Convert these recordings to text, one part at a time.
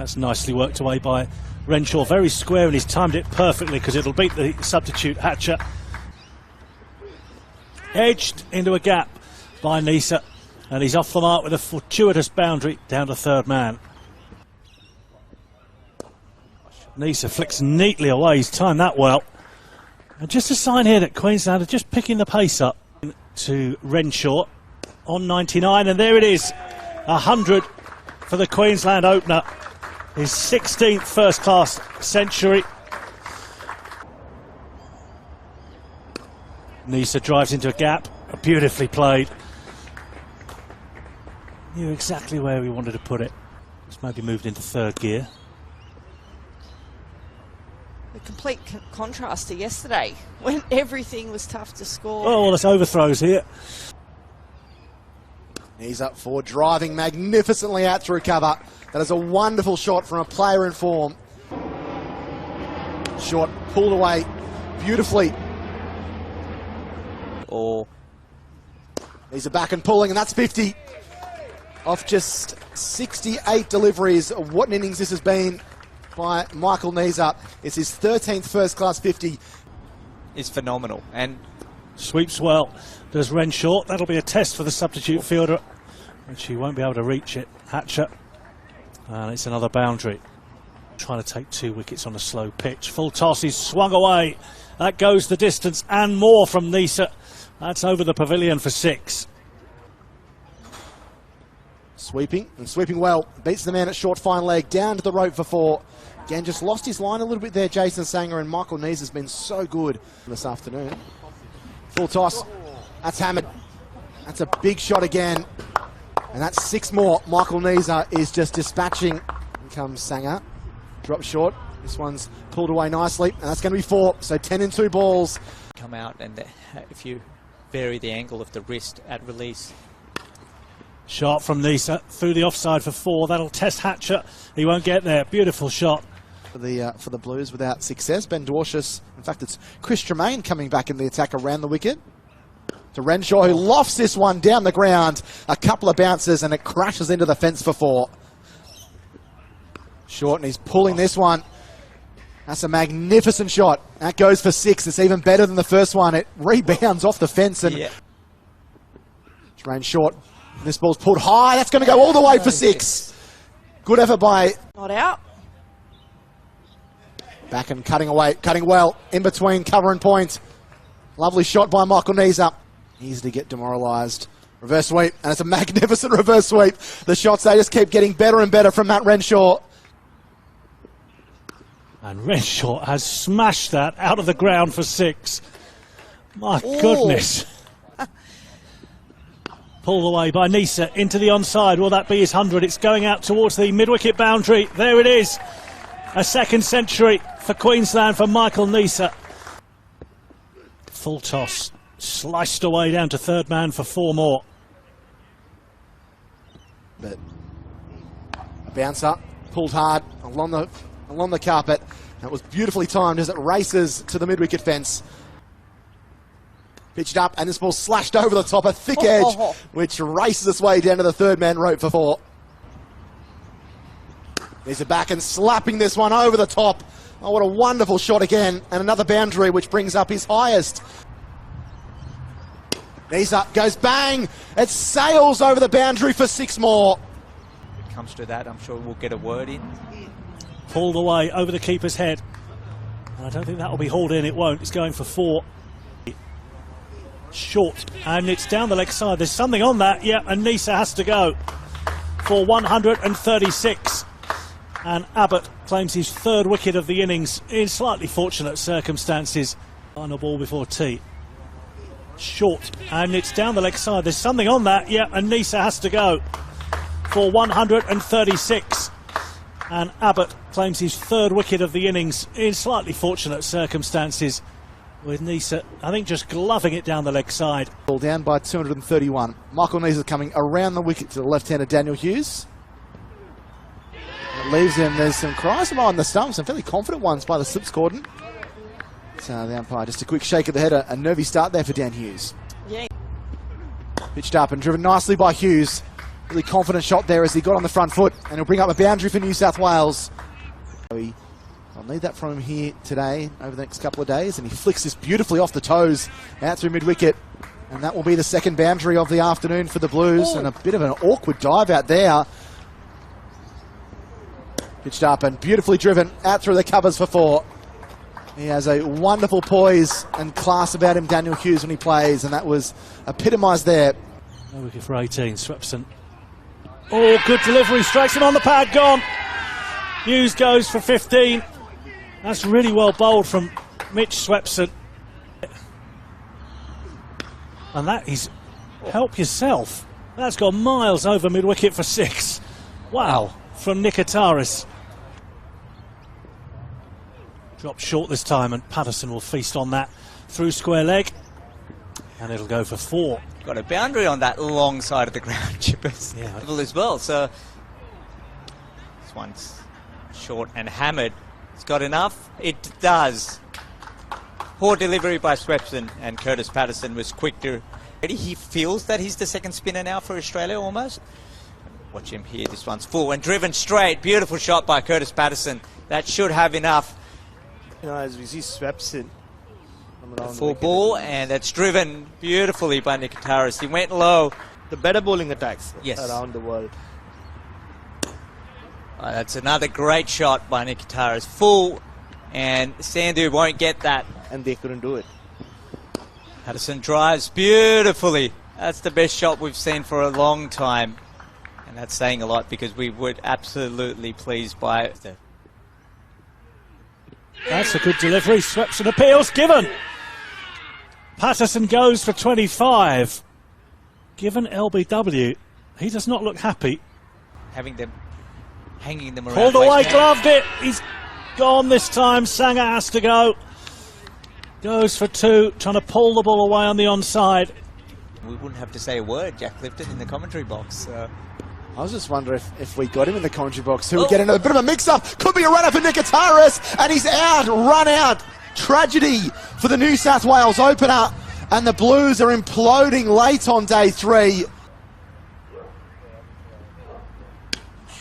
That's nicely worked away by Renshaw. Very square, and he's timed it perfectly because it'll beat the substitute Hatcher. Edged into a gap by Neser, and he's off the mark with a fortuitous boundary down to third man. Neser flicks neatly away, he's timed that well. And just a sign here that Queensland are just picking the pace up to Renshaw on 99, and there it is, 100 for the Queensland opener. His 16th first-class century. Neser drives into a gap, beautifully played. Knew exactly where he wanted to put it. Just maybe moved into third gear. The complete contrast to yesterday, when everything was tough to score. Oh, there's overthrows here. He's up forward, driving magnificently out through cover. That is a wonderful shot from a player in form. Shot pulled away beautifully. He's back and pulling, and that's 50. Off just 68 deliveries. What an innings this has been by Michael Neser. It's his 13th first-class 50. Is phenomenal, and sweeps well. Does Renshaw. That'll be a test for the substitute fielder, which he won't be able to reach it. Hatcher, and it's another boundary. Trying to take 2 wickets on a slow pitch. Full toss, he's swung away. That goes the distance and more from Neser. That's over the pavilion for 6. Sweeping, and sweeping well. Beats the man at short fine leg, down to the rope for 4. Again, just lost his line a little bit there, Jason Sanger, and Michael Neser has been so good this afternoon. Full toss, that's hammered. That's a big shot again, and that's 6 more. Michael Neser is just dispatching. Here comes Sanger, drop short. This one's pulled away nicely, and that's going to be 4, so 10 in 2 balls. Come out, and if you vary the angle of the wrist at release. Shot from Neser through the offside for 4. That'll test Hatcher. He won't get there. Beautiful shot. For the Blues without success. Ben Dwarshuis, in fact it's Chris Tremaine coming back in the attack around the wicket. To Renshaw, who lofts this one down the ground. A couple of bounces and it crashes into the fence for 4. Short, and he's pulling this one. That's a magnificent shot. That goes for 6. It's even better than the first one. It rebounds off the fence and Tremaine short. This ball's pulled high. That's going to go all the way for 6. Good effort by... Not out. Back and cutting away, cutting well, in between cover and point. Lovely shot by Michael Neser. Easy to get demoralised. Reverse sweep, and it's a magnificent reverse sweep. The shots, they just keep getting better and better from Matt Renshaw. And Renshaw has smashed that out of the ground for 6. My goodness. Pulled away by Neser into the onside. Will that be his 100? It's going out towards the mid-wicket boundary. There it is. A 2nd century for Queensland for Michael Neser. Full toss. Sliced away down to third man for 4 more. But a bouncer, pulled hard along the carpet. That was beautifully timed as it races to the mid-wicket fence. Pitched up, and this ball slashed over the top, a thick edge, which races its way down to the third man rope for 4. Neser back and slapping this one over the top. Oh, what a wonderful shot again, and another boundary which brings up his highest. Neser goes bang, it sails over the boundary for 6 more. If it comes to that, I'm sure we'll get a word in. Pulled away over the keeper's head. And I don't think that will be hauled in, it won't. It's going for 4. Short, and it's down the leg side. There's something on that, yeah, and Neser has to go for 136. And Abbott claims his 3rd wicket of the innings in slightly fortunate circumstances. Final ball before tea. Short, and it's down the leg side. There's something on that, yeah, and Neser has to go for 136. And Abbott claims his 3rd wicket of the innings in slightly fortunate circumstances, with Neser, I think, just gloving it down the leg side. Ball down by 231. Michael Neser coming around the wicket to the left-hander Daniel Hughes. It leaves him, there's some cries on the stumps, some fairly confident ones by the slips cordon. So the umpire, just a quick shake of the head, a nervy start there for Dan Hughes. Yeah. Pitched up and driven nicely by Hughes. Really confident shot there as he got on the front foot, and he'll bring up a boundary for New South Wales. I'll need that from him here today over the next couple of days, and he flicks this beautifully off the toes out through mid-wicket, and that will be the second boundary of the afternoon for the Blues. And a bit of an awkward dive out there. Pitched up and beautifully driven out through the covers for 4. He has a wonderful poise and class about him, Daniel Hughes, when he plays, and that was epitomised there. No wicket for 18, Swepson. Oh, good delivery, strikes him on the pad, gone. Hughes goes for 15. That's really well bowled from Mitch Swepson. And that is help yourself. That's gone miles over mid-wicket for 6. Wow, from Nikitaris. Dropped short this time, and Patterson will feast on that through square leg. And it'll go for 4. Got a boundary on that long side of the ground, Chippers, as well. So this one's short and hammered. It's got enough. It does. Poor delivery by Swepson, and Curtis Patterson was quick to. He feels that he's the second spinner now for Australia almost. Watch him here. This one's full and driven straight. Beautiful shot by Curtis Patterson. That should have enough. You know, as we see Swepson. Full ball, and that's driven beautifully by Nikitaris. He went low. The better bowling attacks around the world. That's another great shot by Nikitaris. Full, and Sandhu won't get that. And they couldn't do it. Patterson drives beautifully. That's the best shot we've seen for a long time. And that's saying a lot, because we were absolutely pleased by it. That's a good delivery. Swepson appeals, given. Patterson goes for 25. Given LBW, he does not look happy. Hanging them around. Pulled away, gloved it. He's gone this time. Sanger has to go. Goes for 2, trying to pull the ball away on the onside. We wouldn't have to say a word, Jack Clifton, in the commentary box. I was just wondering if we got him in the commentary box, who would get into a bit of a mix-up. Could be a runner for Nikitaris, and he's out, run out. Tragedy for the New South Wales opener, and the Blues are imploding late on day 3.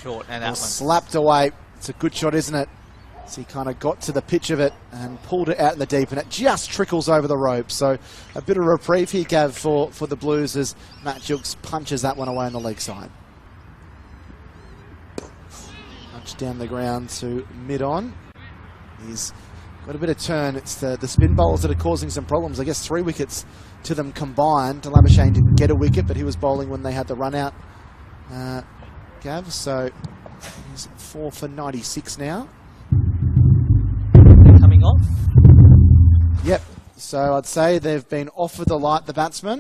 Short, and that one slapped away. It's a good shot, isn't it? So he kind of got to the pitch of it and pulled it out in the deep, and it just trickles over the rope. So a bit of reprieve here, Gav, for the Blues, as Matt Jukes punches that one away on the leg side. Punch down the ground to mid-on. He's got a bit of turn. It's the spin bowlers that are causing some problems. I guess 3 wickets to them combined. Labuschagne didn't get a wicket, but he was bowling when they had the run out, Gav. So he's 4 for 96 now. Coming off. Yep. So I'd say they've been off with the light, the batsmen.